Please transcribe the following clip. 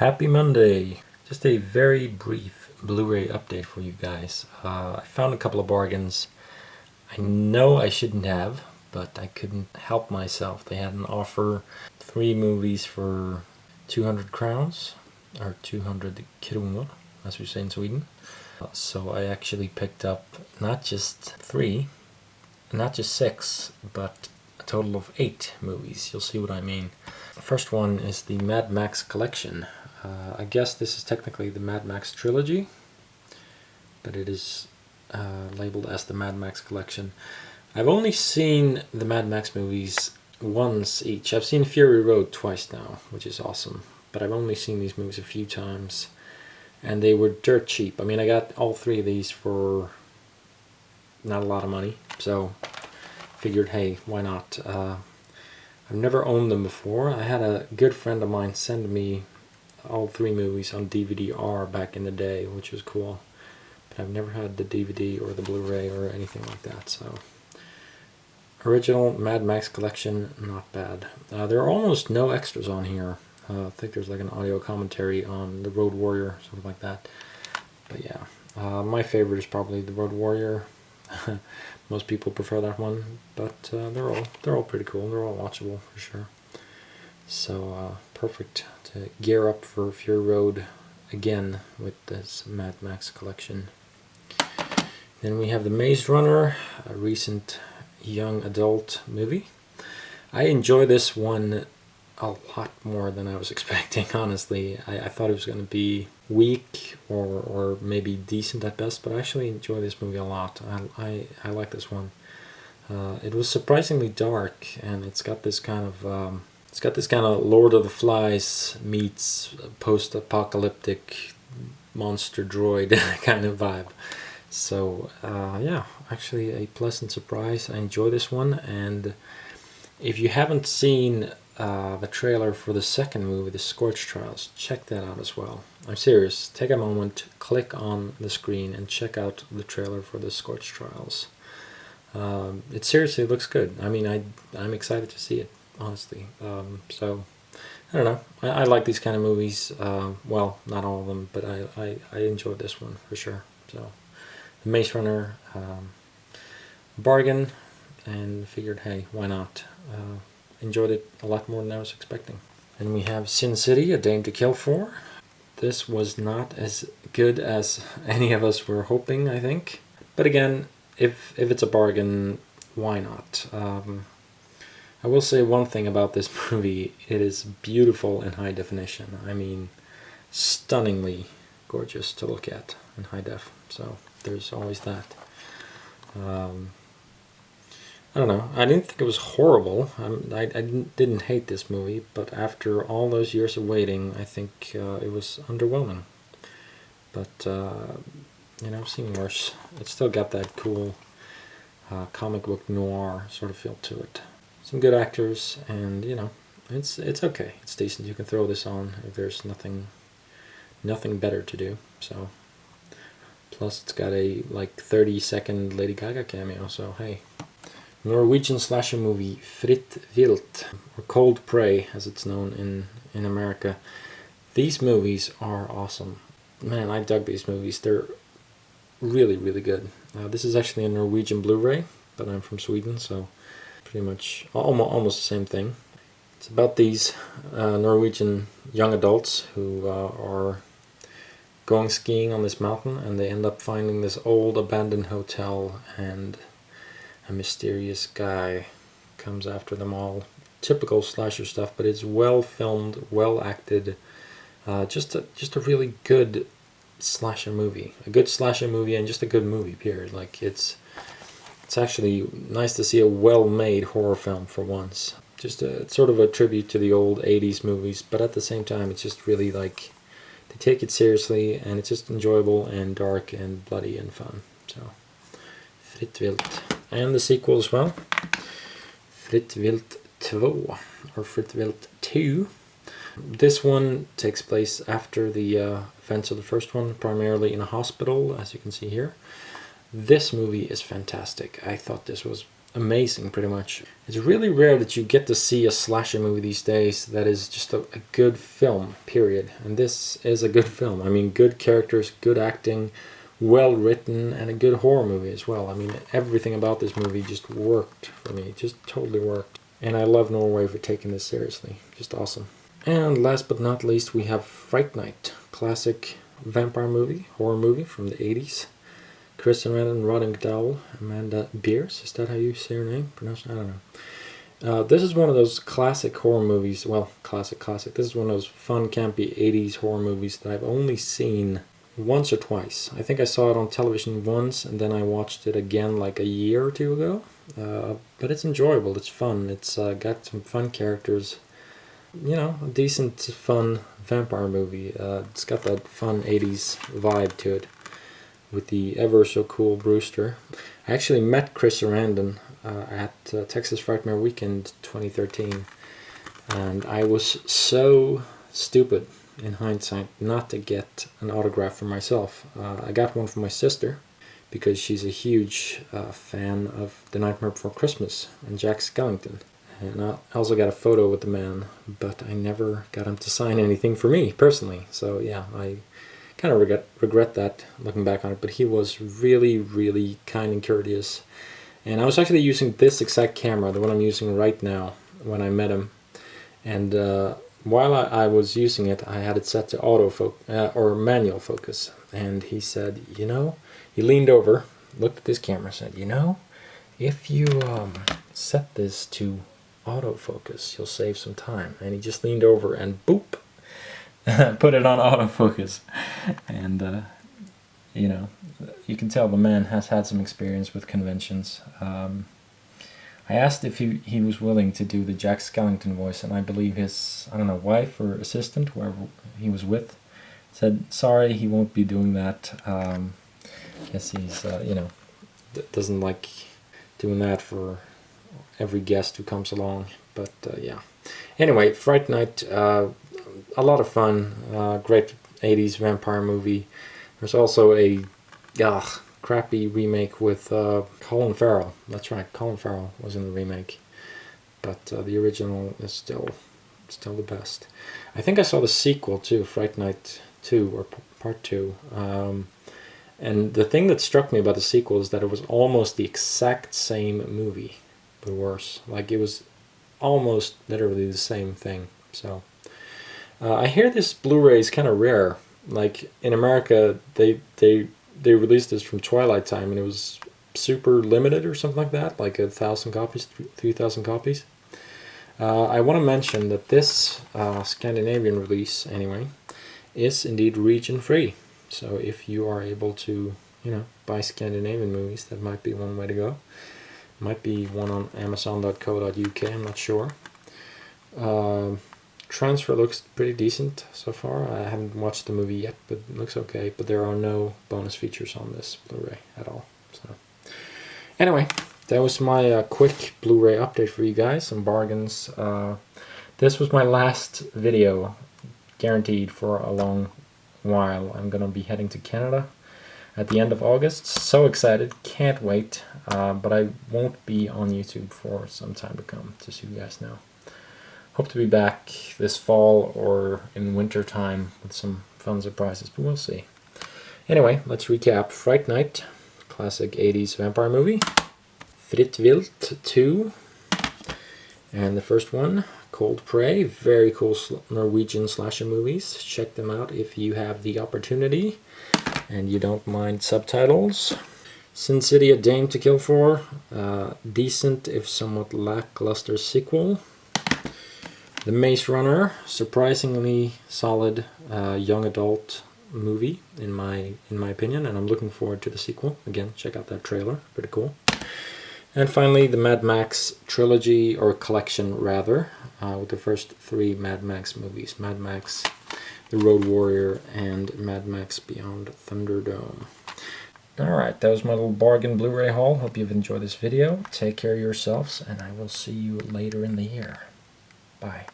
Happy Monday! Just a very brief Blu-ray update for you guys. I found a couple of bargains. I know I shouldn't have, but I couldn't help myself. They had an offer, 3 movies for 200 crowns, or 200 kronor, as we say in Sweden. So I actually picked up not just 3, not just 6, but a total of 8 movies. You'll see what I mean. The first one is the Mad Max collection. I guess this is technically the Mad Max Trilogy, but it is labeled as the Mad Max collection. I've only seen the Mad Max movies once each. I've seen Fury Road twice now, which is awesome, but I've only seen these movies a few times, and they were dirt cheap. I mean, I got all 3 of these for not a lot of money, so figured, hey, why not? I've never owned them before. I had a good friend of mine send me all 3 movies on DVD-R back in the day, which was cool. But I've never had the DVD or the Blu-ray or anything like that. So, original Mad Max collection, not bad. There are almost no extras on here. I think there's like an audio commentary on the Road Warrior, something like that. But yeah, my favorite is probably the Road Warrior. Most people prefer that one, but they're all pretty cool. They're all watchable for sure. So perfect to gear up for Fury Road again with this Mad Max collection. Then we have the Maze Runner, a recent young adult movie. I enjoy this one a lot more than I was expecting, honestly. I thought it was going to be weak or maybe decent at best, but I actually enjoy this movie a lot. I like this one. It was surprisingly dark, and it's got this kind of Lord of the Flies meets post-apocalyptic monster droid kind of vibe. So yeah, actually a pleasant surprise. I enjoy this one, and if you haven't seen the trailer for the second movie, The Scorch Trials, check that out as well. I'm serious. Take a moment, click on the screen, and check out the trailer for The Scorch Trials. It seriously looks good. I mean, I'm excited to see it, honestly. So, I don't know. I like these kind of movies. Well, not all of them, but I enjoyed this one for sure. So, The Maze Runner, bargain, and figured, hey, why not? Enjoyed it a lot more than I was expecting. And we have Sin City, A Dame to Kill For. This was not as good as any of us were hoping, I think. But again, if it's a bargain, why not? I will say one thing about this movie. It is beautiful in high definition. I mean, stunningly gorgeous to look at in high def. So there's always that. I don't know. I didn't think it was horrible. I didn't hate this movie, but after all those years of waiting, I think it was underwhelming. But you know, I've seen worse. It's still got that cool comic book noir sort of feel to it. Some good actors, and you know, it's okay. It's decent. You can throw this on if there's nothing better to do. So, plus it's got a like 30-second Lady Gaga cameo. So hey. Norwegian slasher movie Fritt Vilt, or Cold Prey as it's known in America. These movies are awesome. Man, I dug these movies. They're really, really good. This is actually a Norwegian Blu-ray, but I'm from Sweden, so pretty much almost the same thing. It's about these Norwegian young adults who are going skiing on this mountain, and they end up finding this old abandoned hotel, and a mysterious guy comes after them all. Typical slasher stuff, but it's well filmed, well acted. Just a really good slasher movie. A good slasher movie, and just a good movie, period. Like it's actually nice to see a well-made horror film for once. Just it's sort of a tribute to the old 80s movies, but at the same time it's just really like they take it seriously, and it's just enjoyable and dark and bloody and fun. So Fritt Vilt. And the sequel as well, Fritt Vilt 2, or Fritt Vilt 2. This one takes place after the events of the first one, primarily in a hospital, as you can see here. This movie is fantastic. I thought this was amazing, pretty much. It's really rare that you get to see a slasher movie these days that is just a good film, period. And this is a good film. I mean, good characters, good acting, well written, and a good horror movie as well. I mean, everything about this movie just worked for me. It just totally worked. And I love Norway for taking this seriously. Just awesome. And last but not least, we have Fright Night, classic vampire movie, horror movie from the 80s. Chris Sarandon, Rodden McDowell, Amanda Beers, is that how you say her name? Pronounce? I don't know. This is one of those classic horror movies, well, classic. This is one of those fun, campy 80s horror movies that I've only seen once or twice. I think I saw it on television once, and then I watched it again like a year or two ago. But it's enjoyable, it's fun, it's got some fun characters. You know, a decent, fun vampire movie. It's got that fun 80s vibe to it, with the ever so cool Brewster. I actually met Chris Sarandon at Texas Frightmare Weekend 2013, and I was so stupid in hindsight not to get an autograph for myself. I got one for my sister because she's a huge fan of The Nightmare Before Christmas and Jack Skellington. And I also got a photo with the man, but I never got him to sign anything for me personally. So yeah, I kind of regret that looking back on it, but he was really, really kind and courteous. And I was actually using this exact camera, the one I'm using right now, when I met him. And while I was using it, I had it set to autofocus or manual focus. And he said, you know, he leaned over, looked at this camera, said, you know, if you set this to autofocus, you'll save some time. And he just leaned over and boop, put it on autofocus. And you know, you can tell the man has had some experience with conventions. I asked if he was willing to do the Jack Skellington voice, and I believe his, I don't know, wife or assistant, whoever he was with, said, sorry, he won't be doing that. Guess he's, you know, doesn't like doing that for every guest who comes along. But yeah. Anyway, Fright Night, a lot of fun, great 80s vampire movie. There's also a crappy remake with Colin Farrell. That's right, Colin Farrell was in the remake. But the original is still the best. I think I saw the sequel too, Fright Night 2 or Part 2. And the thing that struck me about the sequel is that it was almost the exact same movie, but worse. Like, it was almost literally the same thing. So I hear this Blu-ray is kind of rare. Like, in America, they released this from Twilight Time, and it was super limited or something like that, like 1,000 copies, 3,000 copies. I want to mention that this Scandinavian release, anyway, is indeed region free. So if you are able to, you know, buy Scandinavian movies, that might be one way to go. Might be one on Amazon.co.uk, I'm not sure. Transfer looks pretty decent so far. I haven't watched the movie yet, but it looks okay. But there are no bonus features on this Blu-ray at all. So anyway, that was my quick Blu-ray update for you guys. Some bargains. This was my last video, guaranteed for a long while. I'm gonna be heading to Canada at the end of August. So excited, can't wait. But I won't be on YouTube for some time to come, just so you guys know. Hope to be back this fall or in winter time with some fun surprises, but we'll see. Anyway, let's recap. Fright Night, classic 80s vampire movie. Fritt Vilt 2. And the first one, Cold Prey. Very cool Norwegian slasher movies. Check them out if you have the opportunity and you don't mind subtitles. Sin City, A Dame to Kill For. Decent if somewhat lackluster sequel. The Maze Runner, surprisingly solid young adult movie in my opinion, and I'm looking forward to the sequel. Again, check out that trailer, pretty cool. And finally, the Mad Max Trilogy, or collection rather, with the first 3 Mad Max movies: Mad Max, The Road Warrior, and Mad Max Beyond Thunderdome. Alright, that was my little bargain Blu-ray haul. Hope you've enjoyed this video. Take care of yourselves, and I will see you later in the year. Bye.